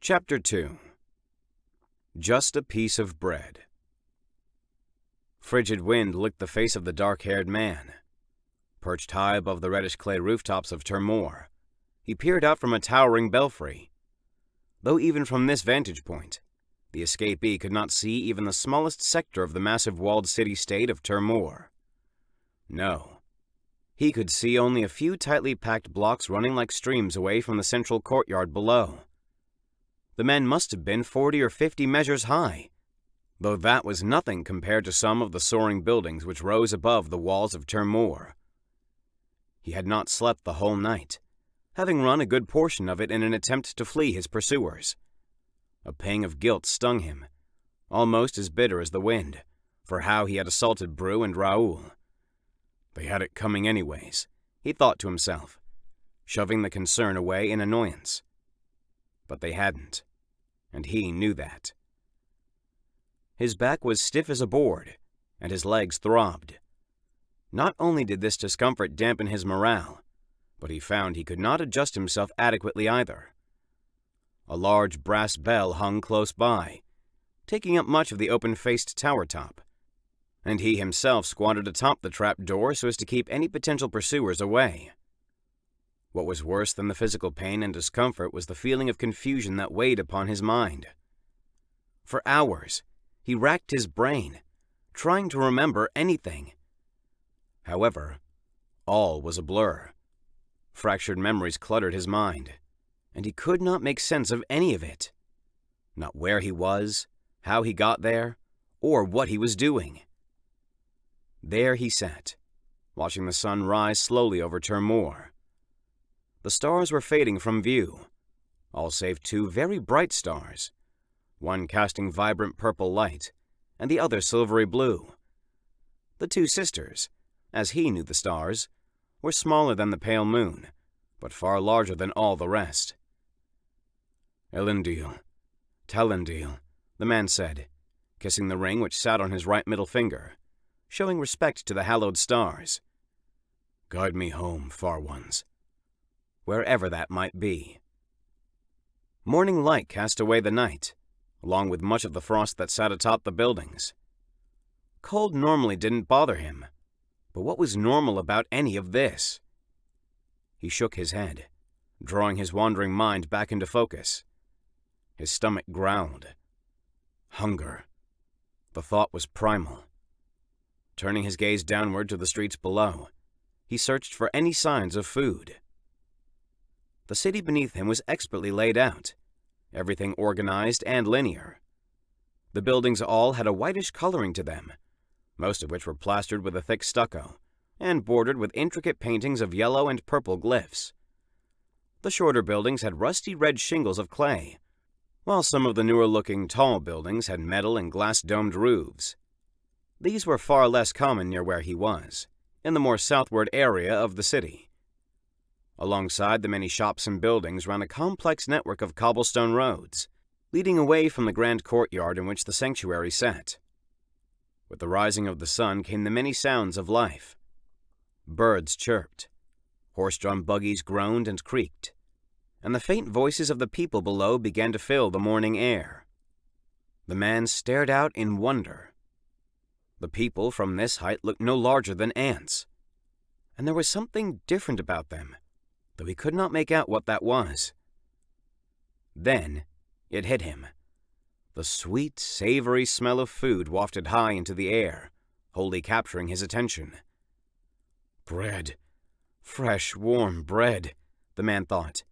Chapter 2. Just a Piece of Bread. Frigid wind licked the face of the dark-haired man. Perched high above the reddish clay rooftops of Tur'Mor, he peered out from a towering belfry. Though even from this vantage point, the escapee could not see even the smallest sector of the massive walled city-state of Tur'Mor. No. He could see only a few tightly packed blocks running like streams away from the central courtyard below. The men must have been 40 or 50 measures high, though that was nothing compared to some of the soaring buildings which rose above the walls of Tur'Mor. He had not slept the whole night, having run a good portion of it in an attempt to flee his pursuers. A pang of guilt stung him, almost as bitter as the wind, for how he had assaulted Brue and Raoul. They had it coming anyways, he thought to himself, shoving the concern away in annoyance. But they hadn't, and he knew that. His back was stiff as a board, and his legs throbbed. Not only did this discomfort dampen his morale, but he found he could not adjust himself adequately either. A large brass bell hung close by, taking up much of the open-faced tower top, and he himself squatted atop the trap door so as to keep any potential pursuers away. What was worse than the physical pain and discomfort was the feeling of confusion that weighed upon his mind. For hours, he racked his brain, trying to remember anything. However, all was a blur. Fractured memories cluttered his mind, and he could not make sense of any of it. Not where he was, how he got there, or what he was doing. There he sat, watching the sun rise slowly over Tur'Mor. The stars were fading from view, all save two very bright stars, one casting vibrant purple light, and the other silvery blue. The two sisters, as he knew the stars, were smaller than the pale moon, but far larger than all the rest. "Elendil, Talendil," the man said, kissing the ring which sat on his right middle finger, showing respect to the hallowed stars. "Guide me home, far ones," wherever that might be. Morning light cast away the night, along with much of the frost that sat atop the buildings. Cold normally didn't bother him, but what was normal about any of this? He shook his head, drawing his wandering mind back into focus. His stomach growled. Hunger. The thought was primal. Turning his gaze downward to the streets below, he searched for any signs of food. The city beneath him was expertly laid out, everything organized and linear. The buildings all had a whitish coloring to them, most of which were plastered with a thick stucco and bordered with intricate paintings of yellow and purple glyphs. The shorter buildings had rusty red shingles of clay, while some of the newer-looking tall buildings had metal and glass-domed roofs. These were far less common near where he was, in the more southward area of the city. Alongside the many shops and buildings ran a complex network of cobblestone roads, leading away from the grand courtyard in which the sanctuary sat. With the rising of the sun came the many sounds of life. Birds chirped, horse-drawn buggies groaned and creaked, and the faint voices of the people below began to fill the morning air. The man stared out in wonder. The people from this height looked no larger than ants, and there was something different about them, though he could not make out what that was. Then it hit him. The sweet, savory smell of food wafted high into the air, wholly capturing his attention. Bread. Fresh, warm bread, the man thought,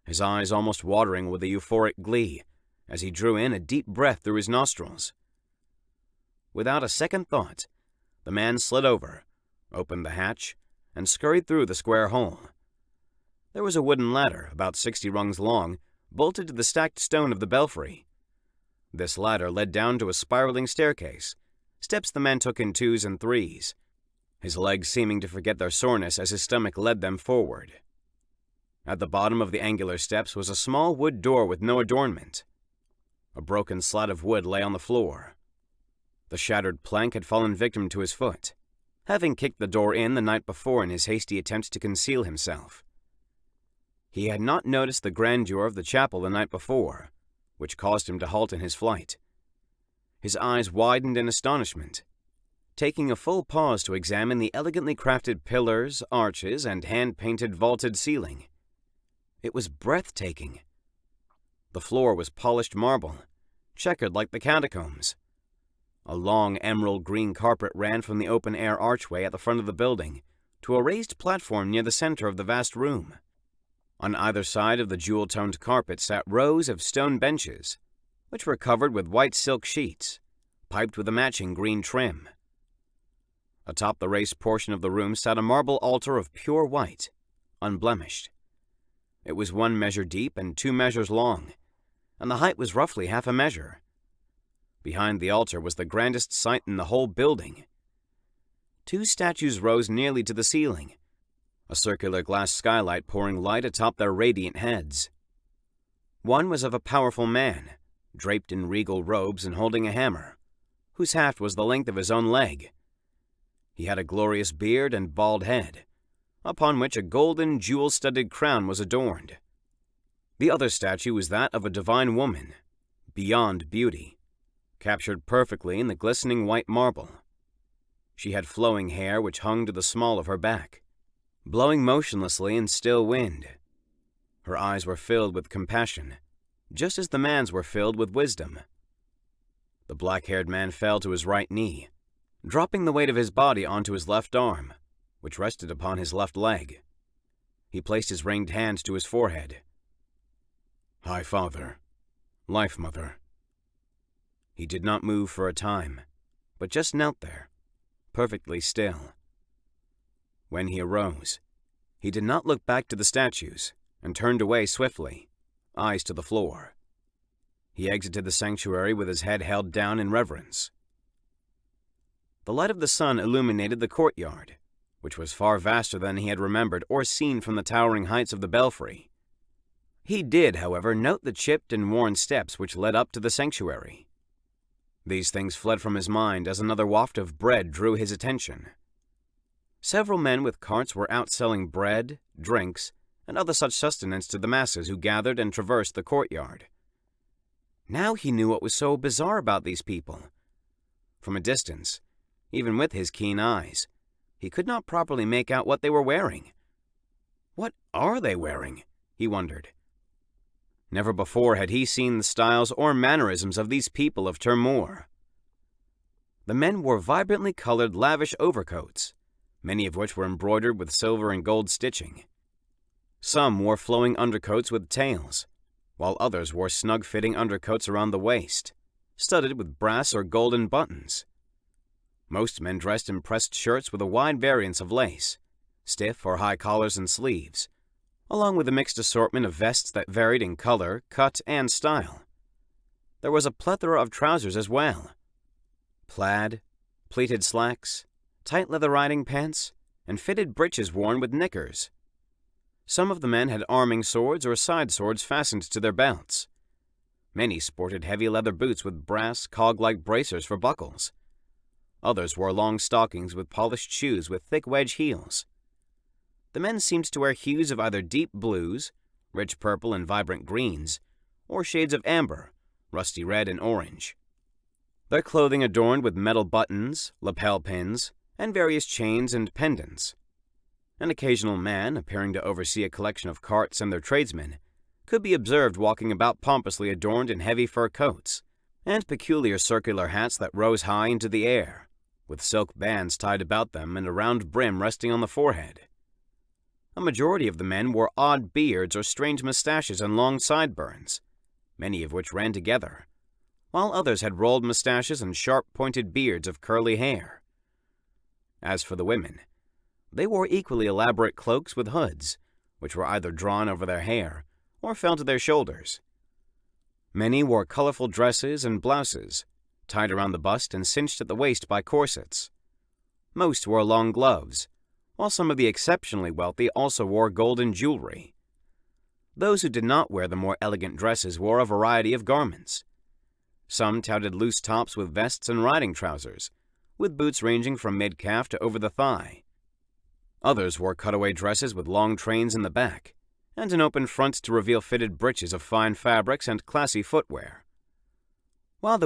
his eyes almost watering with a euphoric glee as he drew in a deep breath through his nostrils. Without a second thought, the man slid over, opened the hatch, and scurried through the square hole. There was a wooden ladder, about 60 rungs long, bolted to the stacked stone of the belfry. This ladder led down to a spiraling staircase, steps the man took in 2s and 3s, his legs seeming to forget their soreness as his stomach led them forward. At the bottom of the angular steps was a small wood door with no adornment. A broken slat of wood lay on the floor. The shattered plank had fallen victim to his foot, having kicked the door in the night before in his hasty attempt to conceal himself. He had not noticed the grandeur of the chapel the night before, which caused him to halt in his flight. His eyes widened in astonishment, taking a full pause to examine the elegantly crafted pillars, arches, and hand-painted vaulted ceiling. It was breathtaking. The floor was polished marble, checkered like the catacombs. A long emerald green carpet ran from the open-air archway at the front of the building to a raised platform near the center of the vast room. On either side of the jewel-toned carpet sat rows of stone benches, which were covered with white silk sheets, piped with a matching green trim. Atop the raised portion of the room sat a marble altar of pure white, unblemished. It was 1 measure deep and 2 measures long, and the height was roughly half a measure. Behind the altar was the grandest sight in the whole building. 2 statues rose nearly to the ceiling, a circular glass skylight pouring light atop their radiant heads. One was of a powerful man, draped in regal robes and holding a hammer, whose haft was the length of his own leg. He had a glorious beard and bald head, upon which a golden, jewel-studded crown was adorned. The other statue was that of a divine woman, beyond beauty, captured perfectly in the glistening white marble. She had flowing hair which hung to the small of her back, blowing motionlessly in still wind. Her eyes were filled with compassion, just as the man's were filled with wisdom. The black-haired man fell to his right knee, dropping the weight of his body onto his left arm, which rested upon his left leg. He placed his ringed hand to his forehead. "High Father, Life Mother." He did not move for a time, but just knelt there, perfectly still. When he arose, he did not look back to the statues and turned away swiftly, eyes to the floor. He exited the sanctuary with his head held down in reverence. The light of the sun illuminated the courtyard, which was far vaster than he had remembered or seen from the towering heights of the belfry. He did, however, note the chipped and worn steps which led up to the sanctuary. These things fled from his mind as another waft of bread drew his attention. Several men with carts were out selling bread, drinks, and other such sustenance to the masses who gathered and traversed the courtyard. Now he knew what was so bizarre about these people. From a distance, even with his keen eyes, he could not properly make out what they were wearing. What are they wearing? He wondered. Never before had he seen the styles or mannerisms of these people of Tur'Mor. The men wore vibrantly colored, lavish overcoats, many of which were embroidered with silver and gold stitching. Some wore flowing undercoats with tails, while others wore snug-fitting undercoats around the waist, studded with brass or golden buttons. Most men dressed in pressed shirts with a wide variance of lace, stiff or high collars and sleeves, along with a mixed assortment of vests that varied in color, cut, and style. There was a plethora of trousers as well. Plaid, pleated slacks, tight leather riding pants, and fitted breeches worn with knickers. Some of the men had arming swords or side swords fastened to their belts. Many sported heavy leather boots with brass, cog-like bracers for buckles. Others wore long stockings with polished shoes with thick wedge heels. The men seemed to wear hues of either deep blues, rich purple and vibrant greens, or shades of amber, rusty red and orange. Their clothing adorned with metal buttons, lapel pins, and various chains and pendants. An occasional man, appearing to oversee a collection of carts and their tradesmen, could be observed walking about pompously adorned in heavy fur coats, and peculiar circular hats that rose high into the air, with silk bands tied about them and a round brim resting on the forehead. A majority of the men wore odd beards or strange mustaches and long sideburns, many of which ran together, while others had rolled mustaches and sharp-pointed beards of curly hair. As for the women, they wore equally elaborate cloaks with hoods, which were either drawn over their hair or fell to their shoulders. Many wore colorful dresses and blouses, tied around the bust and cinched at the waist by corsets. Most wore long gloves, while some of the exceptionally wealthy also wore golden jewelry. Those who did not wear the more elegant dresses wore a variety of garments. Some touted loose tops with vests and riding trousers, with boots ranging from mid-calf to over the thigh. Others wore cutaway dresses with long trains in the back, and an open front to reveal fitted breeches of fine fabrics and classy footwear.